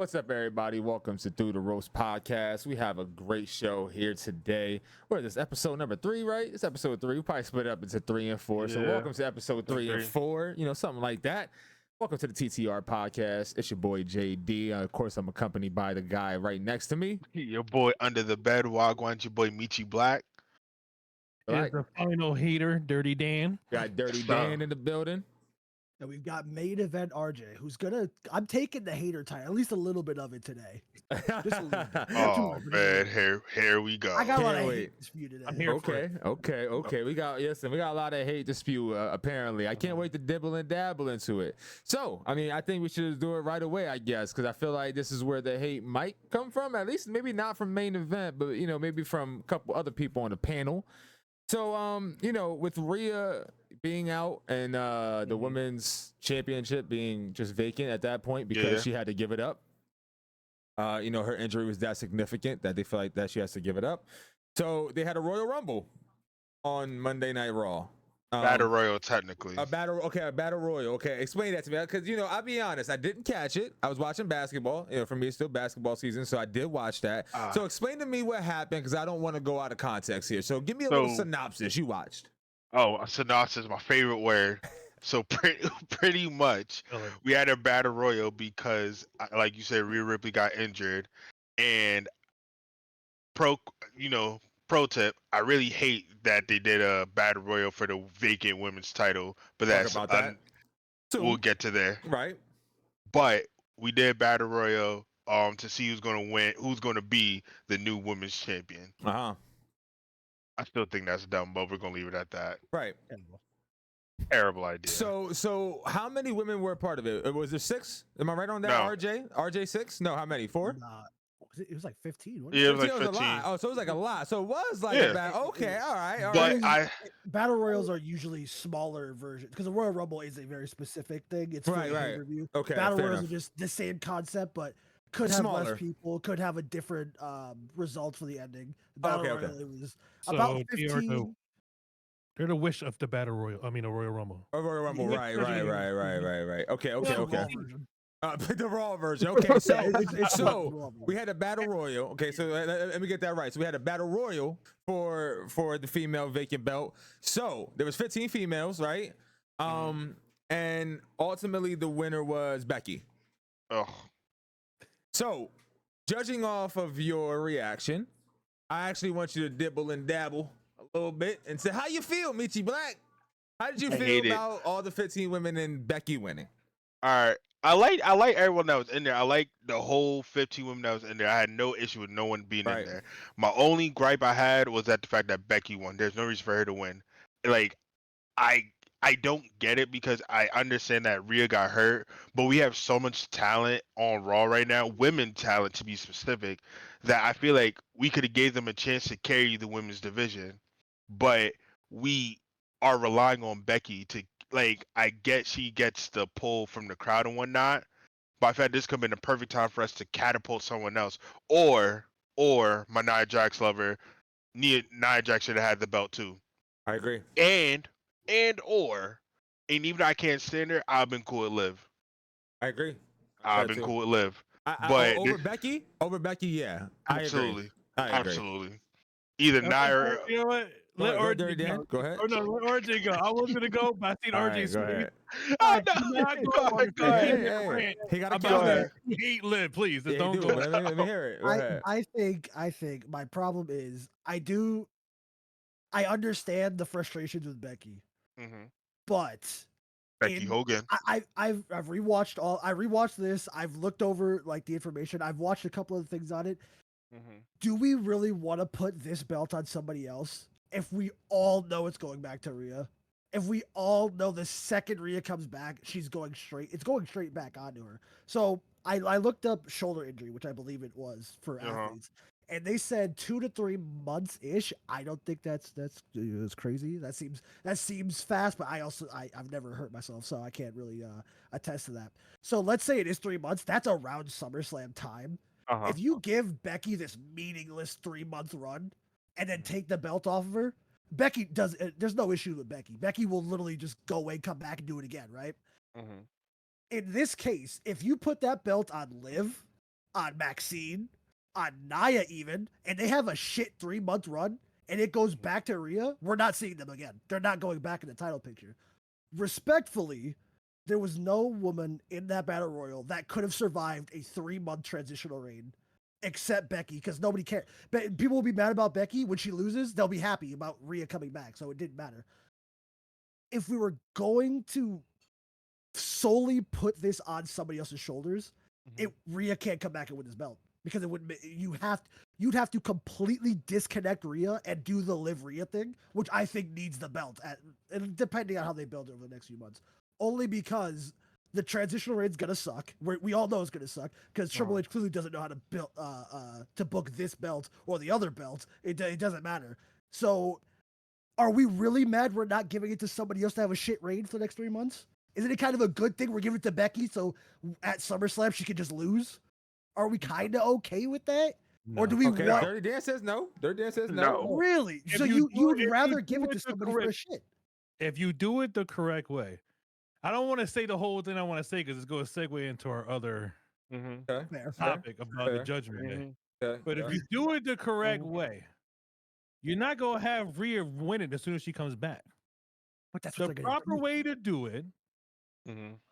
What's up, everybody? Welcome to Thru The Ropes podcast. We have a great show here today. What is this, episode number 3, right? It's episode 3. We probably split it up into 3 and 4. So welcome to episode 3 and 4, something like that. Welcome to the TTR podcast. It's your boy JD. Of course, I'm accompanied by the guy right next to me. Your boy under the bed, Wagwan, your boy Michi Black. Is the final hater, Dirty Dan. Got Dirty Dan in the building. And we've got main event RJ, who's I'm taking the hater title, at least a little bit of it today. Just a little bit. Oh man, here we go. I got a lot of hate dispute today. I'm here Okay. We got a lot of hate dispute apparently. I can't wait to dibble and dabble into it. So, I think we should do it right away, I guess, because I feel like this is where the hate might come from. At least maybe not from main event, but maybe from a couple other people on the panel. So, with Rhea being out and the women's championship being just vacant at that point because she had to give it up. Her injury was that significant that they feel like that she has to give it up. So they had a Royal Rumble on Monday Night Raw. Battle Royal, technically. A battle royal. Okay, explain that to me, because I'll be honest, I didn't catch it. I was watching basketball. For me, it's still basketball season, so I did watch that. So explain to me what happened, because I don't want to go out of context here. So give me a little synopsis. You watched. Oh, a synopsis is my favorite word. So pretty much, we had a battle royal because, like you said, Rhea Ripley got injured, and pro tip, I really hate that they did a battle royal for the vacant women's title, but we'll get to there. Right. But we did battle royal to see who's going to win, who's going to be the new women's champion. I still think that's dumb, but we're going to leave it at that. Right. Terrible idea. So how many women were a part of it? Was there 6? Am I right on that? No. RJ 6? No, how many? 4? It was like 15. Yeah, it was like 15. 15. A lot. Oh, so it was like a lot. So it was like a bad. Okay, all right. But battle royals are usually smaller versions because the Royal Rumble is a very specific thing. It's right. Review. Okay, battle royals are just the same concept, but could have smaller. less people, could have a different result for the ending. Battle Royal it was so about 15. They're the wish of the battle royal. A Royal Rumble. A Royal Rumble. Right. Okay. The Raw version. Okay, so we had a battle royal. Okay, so let me get that right. So we had a battle royal for the female vacant belt. So there was 15 females, right? And ultimately the winner was Becky. Oh. So, judging off of your reaction, I actually want you to dibble and dabble a little bit and say how you feel, Michi Black. How did you feel about all the 15 women and Becky winning? All right. I like everyone that was in there. I like the whole 15 women that was in there. I had no issue with no one being in there. My only gripe I had was at the fact that Becky won. There's no reason for her to win. Like, I don't get it because I understand that Rhea got hurt, but we have so much talent on Raw right now, women talent to be specific, that I feel like we could have gave them a chance to carry the women's division, but we are relying on Becky to, like, I get she gets the pull from the crowd and whatnot, but I feel like this could have been the perfect time for us to catapult someone else, or my Nia Jax lover, Nia Jax should have had the belt too. I agree. And even though I can't stand her, I've been cool with Liv. I agree. I've been cool with Liv. But over Becky, yeah. Absolutely. I agree. Absolutely. Either Nia or... You know what? Let RJ go. Go ahead. Oh, no, let RJ go. I was going to go, but I seen RJ swing. Go ahead. He got to go ahead. You hate Liv, please. Just don't go. Let me hear it. Go ahead. I think my problem is I understand the frustrations with Becky, but Becky Hogan. I've rewatched this. I've looked over like the information. I've watched a couple of things on it. Do we really want to put this belt on somebody else if we all know it's going back to Rhea? If we all know the second Rhea comes back, it's going straight back onto her. So I looked up shoulder injury, which I believe it was for athletes. And they said 2 to 3 months ish. I don't think that's crazy. That seems fast, but I've never hurt myself, so I can't really attest to that. So let's say it is 3 months. That's around SummerSlam time. If you give Becky this meaningless 3-month run and then take the belt off of her, Becky does. There's no issue with Becky. Becky will literally just go away, come back, and do it again, right? In this case, if you put that belt on Liv, on Maxine, on Naya even, and they have a shit 3-month run, and it goes back to Rhea, we're not seeing them again. They're not going back in the title picture. Respectfully, there was no woman in that battle royal that could have survived a 3-month transitional reign except Becky, because nobody cared. But people will be mad about Becky when she loses. They'll be happy about Rhea coming back, so it didn't matter. If we were going to solely put this on somebody else's shoulders, Rhea can't come back and win this belt because it wouldn't. You'd have to completely disconnect Rhea and do the Liv Rhea thing, which I think needs the belt and depending on how they build it over the next few months. Only because the transitional reign's gonna suck. We all know it's gonna suck because Triple H clearly doesn't know how to build to book this belt or the other belt. It doesn't matter. So, are we really mad we're not giving it to somebody else to have a shit reign for the next 3 months? Isn't it kind of a good thing we're giving it to Becky so at SummerSlam she can just lose? Are we kind of okay with that? No. Or do we want... Dirty Dan says no. Dirty Dan says no. Really? So you would rather give it to somebody for a shit? If you do it the correct way. I don't want to say the whole thing I want to say because it's going to segue into our other topic about the Judgment Day. But if you do it the correct way, you're not going to have Rhea win it as soon as she comes back. But that's the proper way to do it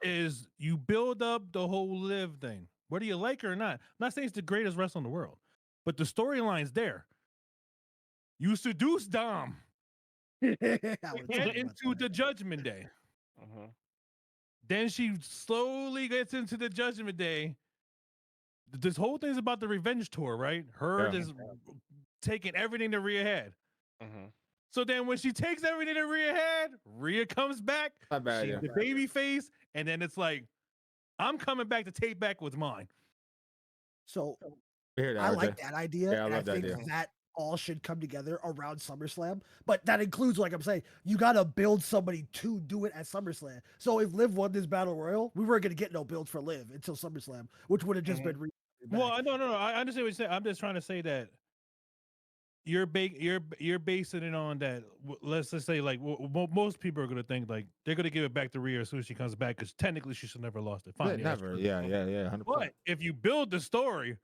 is you build up the whole Liv thing, whether you like it or not. I'm not saying it's the greatest wrestler in the world, but the storyline's there. You seduce Dom and get into the Judgment Day. Then she slowly gets into the Judgment Day. This whole thing's about the revenge tour, right? Her just taking everything that Rhea had. So then when she takes everything that Rhea had, Rhea comes back. She's the baby face. And then it's like, I'm coming back to take back what's mine. So I like that idea. Yeah, and I think that all should come together around SummerSlam. But that includes, like I'm saying, you got to build somebody to do it at SummerSlam. So if Liv won this Battle Royal, we weren't going to get no build for Liv until SummerSlam, which would have just been... Well, no. I understand what you're saying. I'm just trying to say that you're basing it on that. Let's just say, like, most people are going to think, like, they're going to give it back to Rhea as soon as she comes back because technically she should never lost it. Fine, never. Yeah, 100%. But if you build the story,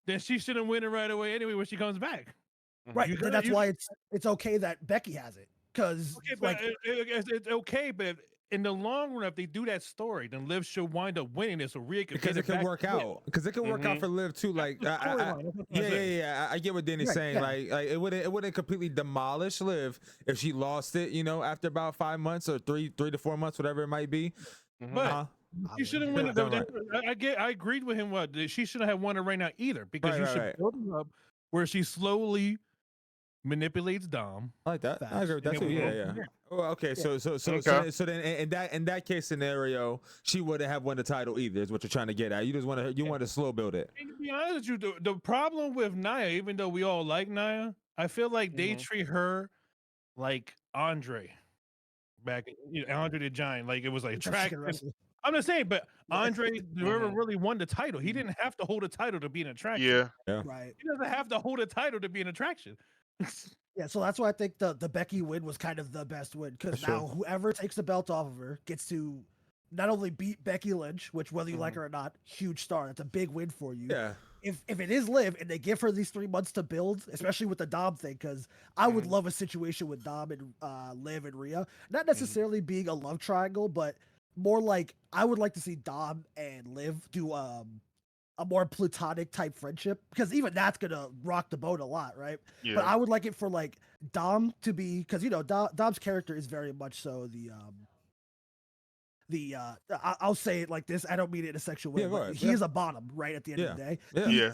then she shouldn't win it right away anyway when she comes back. Right. That's why it's okay that Becky has it. Because it's okay, but in the long run, if they do that story, then Liv should wind up winning it so Rhea can because it can work out. Because it can work out for Liv too. Like I get what Danny's saying. Like it wouldn't completely demolish Liv if she lost it, after about 5 months or three to 4 months, whatever it might be. But she shouldn't win it. I agreed with him. She shouldn't have won it right now either because you should build it up where she slowly manipulates Dom. I like that. I agree with that too. Yeah. Oh, okay. So then in that case scenario, she wouldn't have won the title either. Is what you're trying to get at. You just want to slow build it. And to be honest with you, the problem with Nia, even though we all like Nia, I feel like they treat her like Andre back. Andre the Giant, like it was like attractive. I'm just saying, but Andre never really won the title. He didn't have to hold a title to be an attraction. Yeah. Right. He doesn't have to hold a title to be an attraction. Yeah, so that's why I think the Becky win was kind of the best win because now whoever takes the belt off of her gets to not only beat Becky Lynch, which whether you like her or not, huge star. That's a big win for you. Yeah. If it is Liv and they give her these 3 months to build, especially with the Dom thing, because I would love a situation with Dom and Liv and Rhea, not necessarily being a love triangle, but more like I would like to see Dom and Liv do a more platonic type friendship because even that's gonna rock the boat a lot, right? Yeah. But I would like it for like Dom to be because Dom's character is very much so I'll say it like this. I don't mean it in a sexual way. But he is a bottom, right? At the end of the day,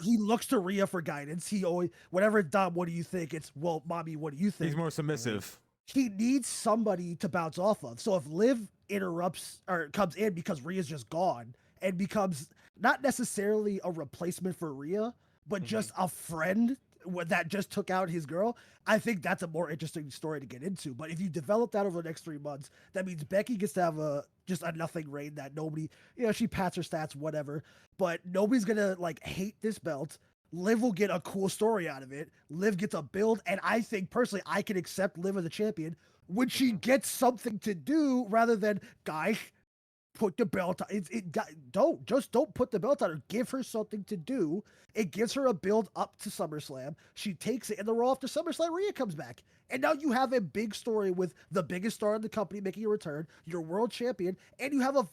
he looks to Rhea for guidance. He always whatever Dom, what do you think? It's well, mommy, what do you think? He's more submissive. He needs somebody to bounce off of. So if Liv interrupts or comes in because Rhea's just gone and becomes not necessarily a replacement for Rhea, but just a friend that just took out his girl, I think that's a more interesting story to get into. But if you develop that over the next 3 months, that means Becky gets to have just a nothing reign that nobody, she pats her stats, whatever, but nobody's gonna like hate this belt. Liv will get a cool story out of it. Liv gets a build, and I think personally I can accept Liv as a champion when she gets something to do rather than, guys, put the belt on. Don't put the belt on her. Give her something to do. It gives her a build up to SummerSlam. She takes it, and the Raw after SummerSlam, Rhea comes back, and now you have a big story with the biggest star in the company making a return. You're world champion, and you have a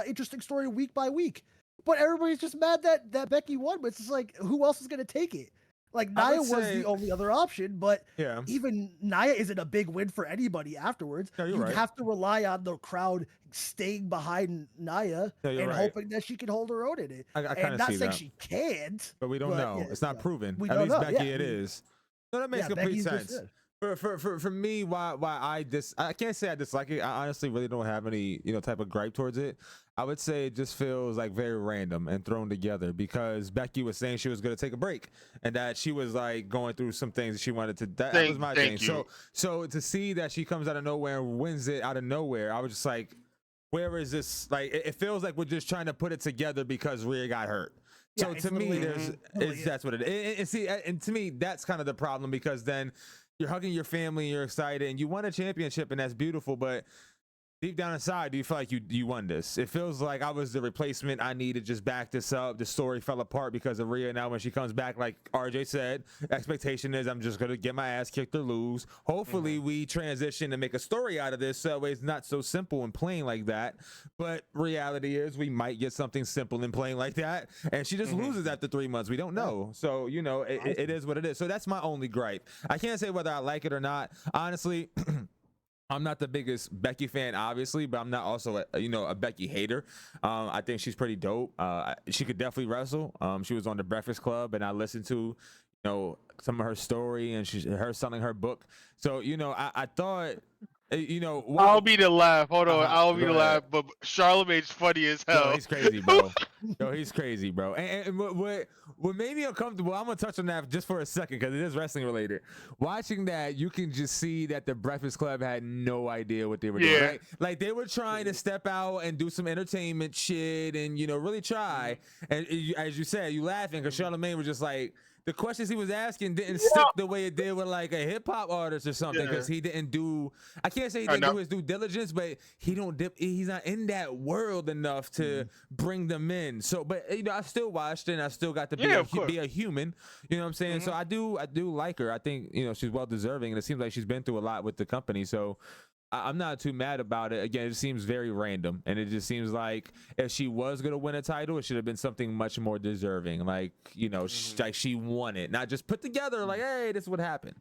interesting story week by week. But everybody's just mad that Becky won. But it's just like, who else is gonna take it? Like Nia was the only other option, but even Nia isn't a big win for anybody afterwards. No, you have to rely on the crowd staying behind Nia and hoping that she can hold her own in it. And not saying she can't, but we don't know. Yeah, it's not proven. We At don't least know. Becky, it is. So that makes complete sense. For me, why I can't say I dislike it. I honestly really don't have any type of gripe towards it. I would say it just feels like very random and thrown together because Becky was saying she was going to take a break and that she was like going through some things that she wanted to. That was my thing. So to see that she comes out of nowhere and wins it out of nowhere, I was just like, where is this? Like, it feels like we're just trying to put it together because Rhea got hurt. So to me, that's what it is. And see, and to me, that's kind of the problem because then you're hugging your family, and you're excited, and you won a championship, and that's beautiful. But deep down inside, do you feel like you won this? It feels like I was the replacement I needed. Just back this up. The story fell apart because of Rhea. Now when she comes back, like RJ said, expectation is I'm just gonna get my ass kicked or lose. Hopefully we transition and make a story out of this so that way it's not so simple and plain like that. But reality is we might get something simple and plain like that, and she just loses after 3 months. We don't know. So it is what it is. So that's my only gripe. I can't say whether I like it or not. Honestly. I'm not the biggest Becky fan, obviously, but I'm not also a Becky hater. I think she's pretty dope. She could definitely wrestle. She was on the Breakfast Club, and I listened to some of her story and her selling her book. So I thought. I'll be the laugh. Hold on, I'll be the laugh. But Charlemagne's funny as hell. Yo, he's crazy, bro. He's crazy, bro. And what made me uncomfortable, I'm gonna touch on that just for a second because it is wrestling related. Watching that, you can just see that the Breakfast Club had no idea what they were doing. Right? Like they were trying to step out and do some entertainment shit and really try. And as you said, you laughing because Charlemagne was just like. The questions he was asking didn't stick the way it did with like a hip hop artist or something because he didn't do. I can't say he didn't do his due diligence, but he's not in that world enough to bring them in. So, but I still watched it and I still got to be a human. You know what I'm saying? So I do like her. I think she's well deserving, and it seems like she's been through a lot with the company. So. I'm not too mad about it. Again, it seems very random, and it just seems like if she was gonna win a title, it should have been something much more deserving. Like like she won it, not just put together like, hey, this is what happened.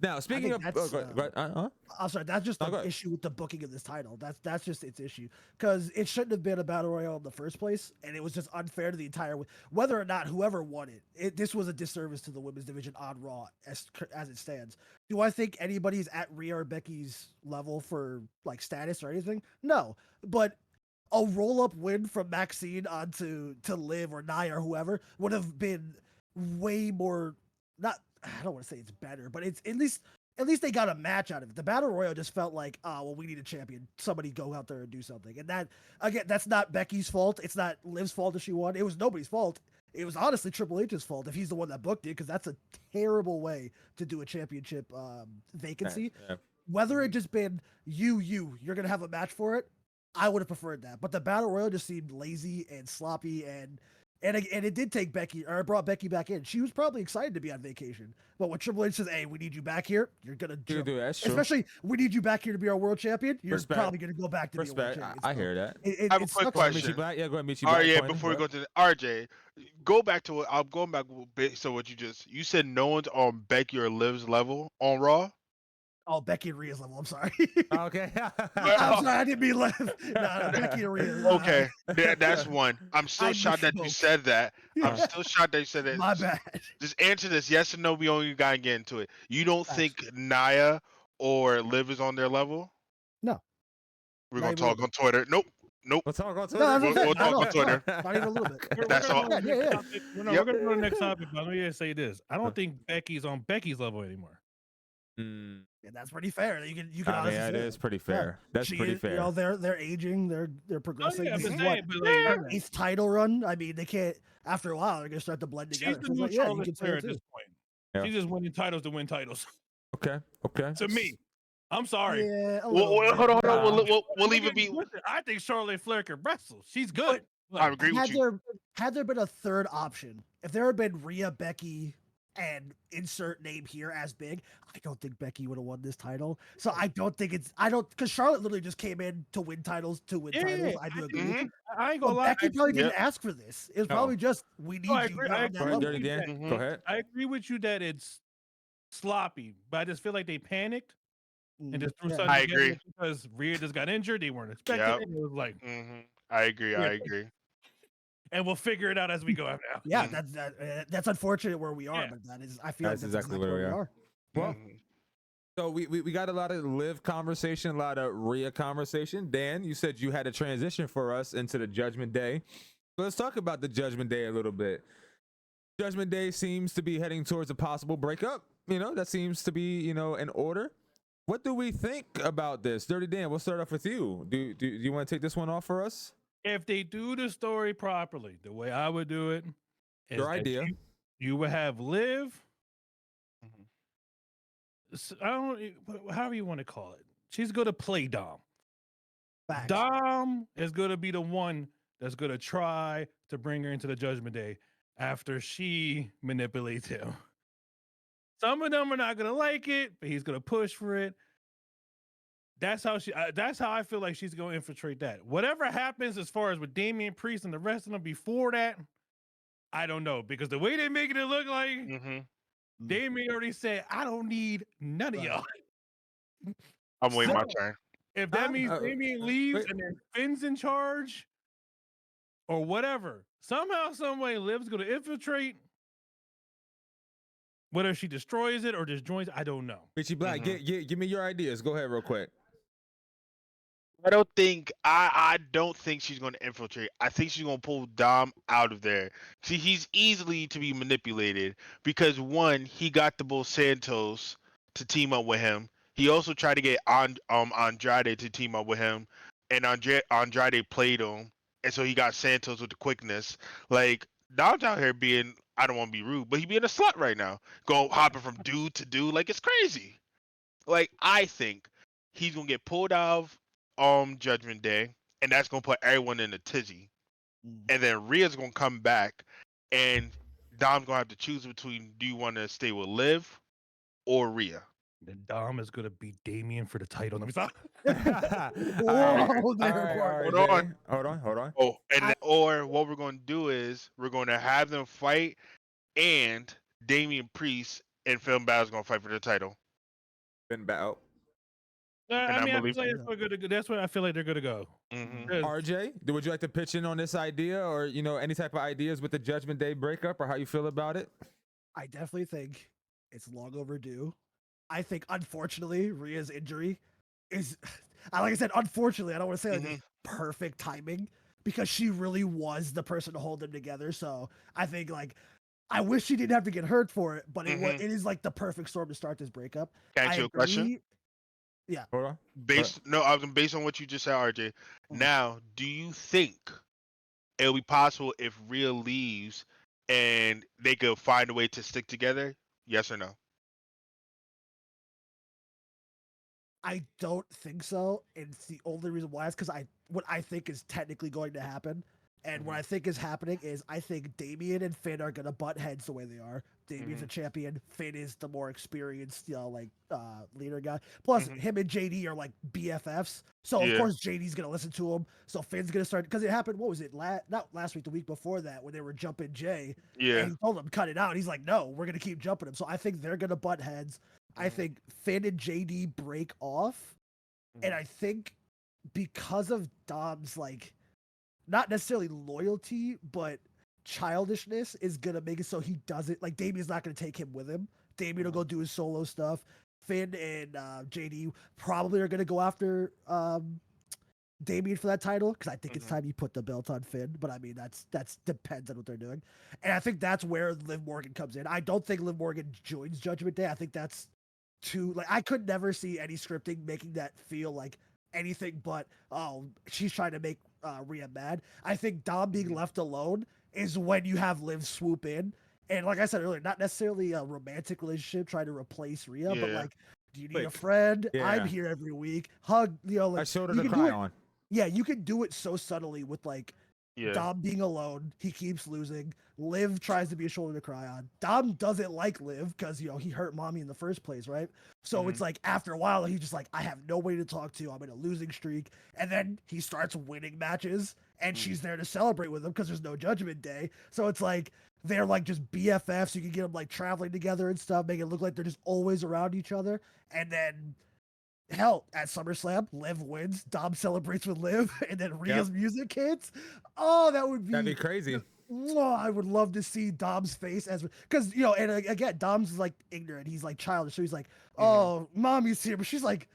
Now, speaking of, I'm sorry, that's just the issue with the booking of this title. That's just its issue because it shouldn't have been a battle royale in the first place, and it was just unfair to the entire. Whether or not whoever won this was a disservice to the women's division on Raw as it stands. Do I think anybody's at Rhea or Becky's level for like status or anything? No, but a roll-up win from Maxine onto Liv or Nia or whoever would have been way more. I don't want to say it's better, but it's at least they got a match out of it. The Battle Royal just felt like, we need a champion. Somebody go out there and do something. And that again, that's not Becky's fault. It's not Liv's fault if she won. It was nobody's fault. It was honestly Triple H's fault if he's the one that booked it, because that's a terrible way to do a championship vacancy. Yeah. Whether it just been you're gonna have a match for it, I would have preferred that. But the Battle Royal just seemed lazy and sloppy, and it did take Becky, or it brought Becky back in. She was probably excited to be on vacation. But when Triple H says, "Hey, we need you back here," you're gonna jump. Do that, sure. Especially we need you back here to be our world champion. You're probably gonna go back to be a world champion. I hear that. I have a quick question. Go ahead, Michi. All right, before we go to RJ, go back to what I'm going back a bit. So what you said, no one's on Becky or Liv's level on Raw. Oh, Becky and Rhea's level. I'm sorry. Okay. I'm sorry. I didn't mean Liv. No, Becky and Rhea. Okay, that's one. I'm still shocked that you said that. I'm still shocked that you said that. My bad. Just answer this: yes or no. We only gotta get into it. You don't think Nia or Liv is on their level? No. We're gonna talk on Twitter. Nope. We'll talk on Twitter. We'll talk on Twitter. Not even a little bit. That's all. Yeah. We're gonna go to the next topic, but let me just say this: I don't think Becky's on Becky's level anymore. And that's pretty fair. You can that is pretty fair. Yeah. That's pretty fair. They're aging. They're progressing. Oh, yeah, eighth title run. I mean, they can't. After a while, they're gonna start to blend together. She's the new Charlotte Flair at this point. Yeah. She's just winning titles to win titles. Okay. To me. I'm sorry. Yeah, a Well, little bit. hold on. Nah. We'll leave it be. Listen, I think Charlotte Flair can wrestle. She's good. I agree with Had you. there been a third option, if there had been Rhea, Becky, and insert name here as big, I don't think Becky would have won this title. So I don't think because Charlotte literally just came in to win titles. I do agree. Mhm. I ain't But gonna lie. Becky probably Yep. didn't ask for this. It was No. probably just we need I you. agree. You're I on that Go ahead, level. Dirty Dan. Mhm. Go ahead. I agree with you that it's sloppy, but I just feel like they panicked and just threw Yeah. something I together agree. because Rhea just got injured. They weren't expecting Yep. it. It was like, I agree. Yeah. I agree. and we'll figure it out as we go out now. Yeah, Mhm. that's unfortunate where we are, Yeah. but I feel like That's that's exactly exactly where where we we are. are. Well, Mhm. so we got a lot of live conversation, a lot of Rhea conversation. Dan, you said you had a transition for us into the Judgment Day. So let's talk about the Judgment Day a little bit. Judgment Day seems to be heading towards a possible breakup. That seems to be, in order. What do we think about this? Dirty Dan, we'll start off with you. Do you want to take this one off for us? If they do the story properly, the way I would do it is Your that idea. you would have Liv. Mhm. I don't, however you want to call it. She's going to play Dom. Facts. Dom is going to be the one that's going to try to bring her into the Judgment Day after she manipulates him. Some of them are not going to like it, but he's going to push for it. That's how I feel like she's going to infiltrate that. Whatever happens as far as with Damian Priest and the rest of them before that, I don't know, because the way they're making it look like Mhm. Damian already said, I don't need none of y'all. I'm waiting my So, turn. if that Huh? means Damian leaves wait. and then Finn's in charge or whatever, somehow, some way, Liv's going to infiltrate. Whether she destroys it or just joins, I don't know. Richie Black, give me your ideas. Go ahead real quick. I don't think she's going to infiltrate. I think she's going to pull Dom out of there. See, he's easily to be manipulated because one, he got the Bull Santos to team up with him. He also tried to get Andrade to team up with him, and Andrade played him, and so he got Santos with the quickness. Like Dom's out here being, I don't want to be rude, but he being a slut right now, hopping from dude to dude, like it's crazy. Like I think he's gonna get pulled out of Judgment Day, and that's gonna put everyone in a tizzy. And then Rhea's gonna come back, and Dom's gonna have to choose between do you want to stay with Liv or Rhea? Then Dom is going to beat Damian for the title. Let me stop. Whoa, there, Hold on. Hold on. Oh, and or what we're gonna do is we're gonna have them fight, and Damian Priest and Finn Balor's gonna fight for the title. Been battle. And I mean, I believe- feel like that's where I feel like they're going to go. Mhm. 'Cause RJ, would you like to pitch in on this idea, or any type of ideas with the Judgment Day breakup, or how you feel about it? I definitely think it's long overdue. I think, unfortunately, Rhea's injury is, like I said, unfortunately, I don't want to say like it's perfect timing because she really was the person to hold them together. So I think I wish she didn't have to get hurt for it, but it is like the perfect storm to start this breakup. Can I ask you a question? Yeah. Hold on. Based on what you just said, RJ. Now, do you think it'll be possible if Rhea leaves and they could find a way to stick together? Yes or no? I don't think so. And it's the only reason why is because what I think is technically going to happen. And what I think is happening is I think Damian and Finn are gonna butt heads the way they are. Damian's a champion. Finn is the more experienced, leader guy. Plus, him and JD are like BFFs. So of course JD's gonna listen to him. So Finn's gonna start because it happened. What was it? Not last week, the week before that, when they were jumping Jay. Yeah. And he told him cut it out. He's like, no, we're gonna keep jumping him. So I think they're gonna butt heads. I think Finn and JD break off, and I think because of Dom's not necessarily loyalty, but childishness is gonna make it so he doesn't Damian's not gonna take him with him. Damian will go do his solo stuff. Finn and JD probably are gonna go after Damian for that title because I think it's time you put the belt on Finn. But I mean that's depends on what they're doing, and I think that's where Liv Morgan comes in. I don't think Liv Morgan joins Judgment Day. I think that's too I could never see any scripting making that feel like anything but she's trying to make Rhea mad. I think Dom being left alone is when you have Liv swoop in, and like I said earlier, not necessarily a romantic relationship trying to replace Rhea, but Do you need a Like, friend? yeah. I'm here every week. Hug, you know, I like showed her you to can do cry it. on. Yeah, you can do it so subtly with like Yeah. Dom being alone. He keeps losing. Liv tries to be a shoulder to cry on. Dom doesn't like Liv because he hurt mommy in the first place, right? So it's like after a while he's just like, I have nobody to talk to. I'm in a losing streak, and then he starts winning matches, and she's there to celebrate with him because there's no Judgment Day. So it's like they're like just BFFs. You can get them like traveling together and stuff, make it look like they're just always around each other, and then. Hell, at SummerSlam, Liv wins. Dom celebrates with Liv, and then Rhea's music hits. Oh, that'd be crazy. I would love to see Dom's face as because and again, Dom's like ignorant. He's like childish, so he's like, "Oh, mommy's here," but she's like,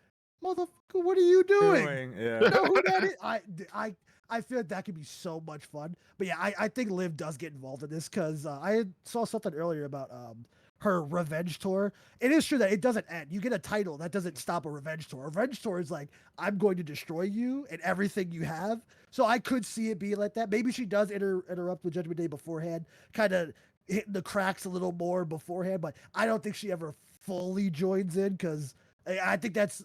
"Motherfucker, what are you doing? Yeah. You know who that is?" I feel like that could be so much fun. But yeah, I think Liv does get involved in this because I saw something earlier about her revenge tour. It is true that it doesn't end. You get a title that doesn't stop a revenge tour. A revenge tour is like, I'm going to destroy you and everything you have. So I could see it being like that. Maybe she does interrupt with Judgment Day beforehand, kind of hitting the cracks a little more beforehand, but I don't think she ever fully joins in because I think that's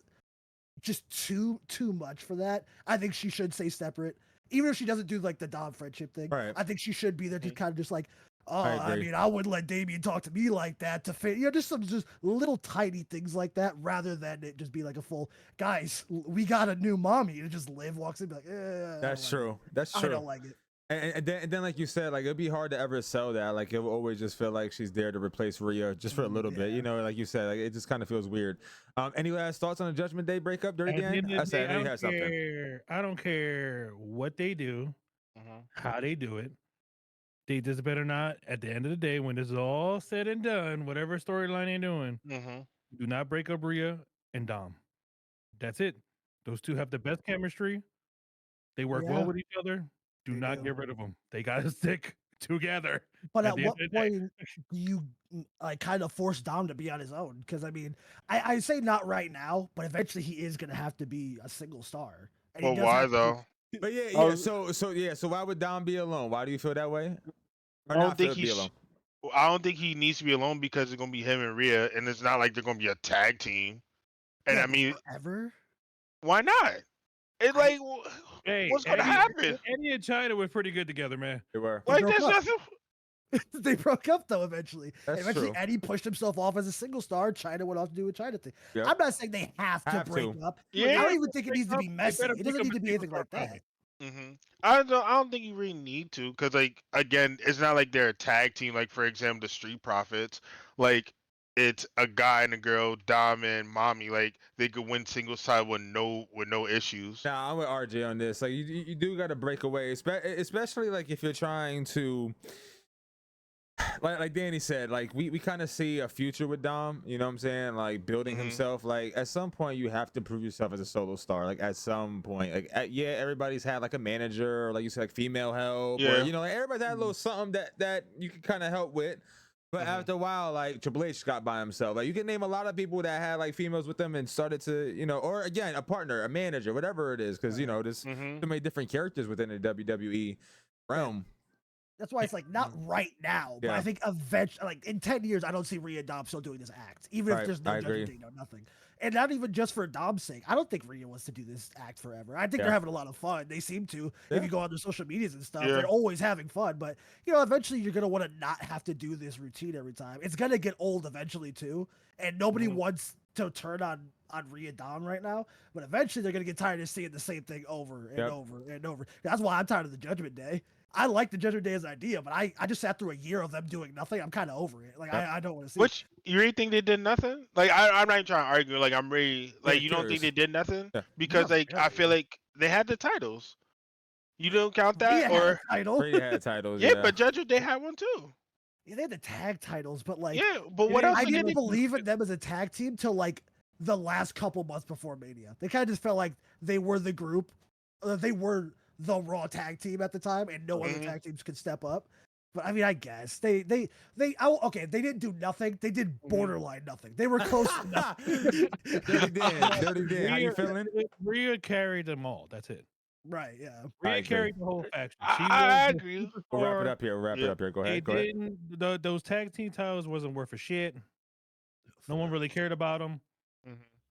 just too much for that. I think she should stay separate. Even if she doesn't do like the Dom friendship thing, Right. I think she should be there to kind of just like, I I mean, I wouldn't let Damien talk to me like that to fit, just some just little tiny things like that rather than it just be like a full, guys, we got a new mommy. And just Liv walks in and be like, That's true. That's I true. don't like it. And then, like you said, like it'd be hard to ever sell that. Like it will always just feel like she's there to replace Rhea just for a little bit. Like you said, like it just kind of feels weird. Any last thoughts on the Judgment Day breakup, Dirty Dan? I don't care what they do, how they do it. They just better not, at the end of the day, when this is all said and done, whatever storyline they're doing, do not break up Rhea and Dom. That's it. Those two have the best chemistry. They work well with each other. Do not get rid of them. They got to stick together. But at what point do you like kind of force Dom to be on his own? Because I mean, I say not right now, but eventually he is going to have to be a single star. And well, why though? But yeah. So why would Dom be alone? Why do you feel that way? I don't think I don't think he needs to be alone because it's gonna be him and Rhea, and it's not like they're gonna be a tag team. And I mean, forever? Why not? It's like, what's gonna happen? Eddie and China were pretty good together, man. They were. Like, there's nothing. They broke up though eventually. That's eventually true. Eddie pushed himself off as a single star. China went off to do a China thing. Yep. I'm not saying they have to break up. Yeah. I don't even think it needs to be messy. It doesn't need to be anything like that. I don't think you really need to, because like again, it's not like they're a tag team. Like for example, the Street Profits. Like it's a guy and a girl, Dom and Mommy. Like they could win single side with no issues. Nah, I'm with RJ on this. Like you do got to break away, especially like if you're trying to. Like Danny said, like we kind of see a future with Dom, you know what I'm saying? Like building himself. Like at some point you have to prove yourself as a solo star. Like at some point, like everybody's had like a manager, or like you said, like female help, or like everybody's had a little something that you can kind of help with. But after a while, like Triple H got by himself. Like you can name a lot of people that had like females with them and started to, or again, a partner, a manager, whatever it is, because there's so many different characters within the WWE realm. That's why it's like not right now, but I think eventually, like in 10 years, I don't see Rhea and Dom still doing this act, even if there's no Judgment Day, no nothing. And not even just for Dom's sake. I don't think Rhea wants to do this act forever. I think they're having a lot of fun. They seem to. If you go on their social medias and stuff, they're always having fun. But eventually you're gonna want to not have to do this routine every time. It's gonna get old eventually too, and nobody wants to turn on Rhea Dom right now. But eventually they're gonna get tired of seeing the same thing over and over and over. That's why I'm tired of the Judgment Day. I like the Judgment Day as an idea, but I just sat through a year of them doing nothing. I'm kind of over it. Like I don't want to see. Which you really think they did nothing? Like I'm not even trying to argue. Like I'm really like you don't think they did nothing because I feel like they had the titles. You don't count that or Brady had titles. Yeah, but Judgment Day had one too. Yeah, they had the tag titles, but like but what else? I didn't believe in them as a tag team till like the last couple months before Mania. They kind of just felt like they were the group. They were the Raw tag team at the time, and no other tag teams could step up. But I mean, I guess they didn't do nothing. They did borderline nothing. They were close to nothing. Dirty Dan, how you feeling? Rhea carried them all. That's it. Right, yeah. Rhea carried the whole faction. I agree. We'll wrap it up here. Go ahead. Those tag team titles wasn't worth a shit. No one really cared about them.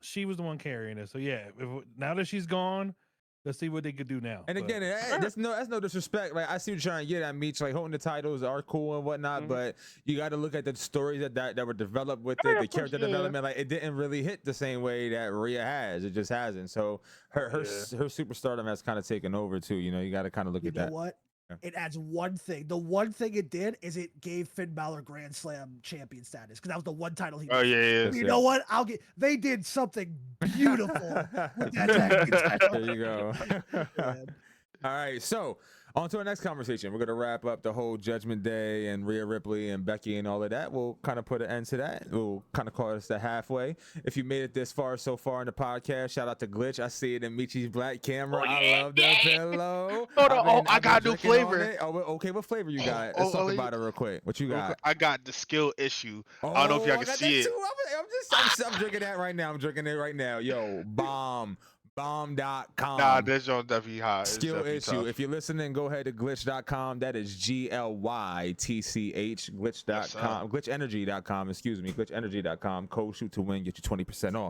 she was the one carrying it. So yeah, now that she's gone, let's see what they could do now. And again, that's no disrespect. Like I see what you're trying to get at, Meech. Like holding the titles are cool and whatnot, but you got to look at the stories that were developed with it, the character development. Like it didn't really hit the same way that Rhea has. It just hasn't. So her superstardom has kind of taken over too. You know, you got to kind of look at that. You know what? It adds one thing. The one thing it did is it gave Finn Balor Grand Slam champion status because that was the one title he. Oh yeah. You know what? They did something beautiful with that tag team title. There you go. All right, so on to our next conversation. We're gonna wrap up the whole Judgment Day and Rhea Ripley and Becky and all of that. We'll kind of put an end to that. We'll kind of call this the halfway. If you made it this far so far in the podcast, shout out to Glitch. I see it in Michi's black camera. I love that pillow. Hold on, I got new flavor. Oh, okay, what flavor you got? Let's talk about it real quick. What you got? I got the skill issue. I don't know if y'all can see it. I'm drinking that right now. I'm drinking it right now. Yo, bomb.com. Nah, this joint definitely hot. Skill issue. Tough. If you're listening, go ahead to glitch.com. That is GLYTCH. Glitch.com. Glitchenergy.com. Excuse me. Glitchenergy.com. Code shoot to win. Get you 20% off.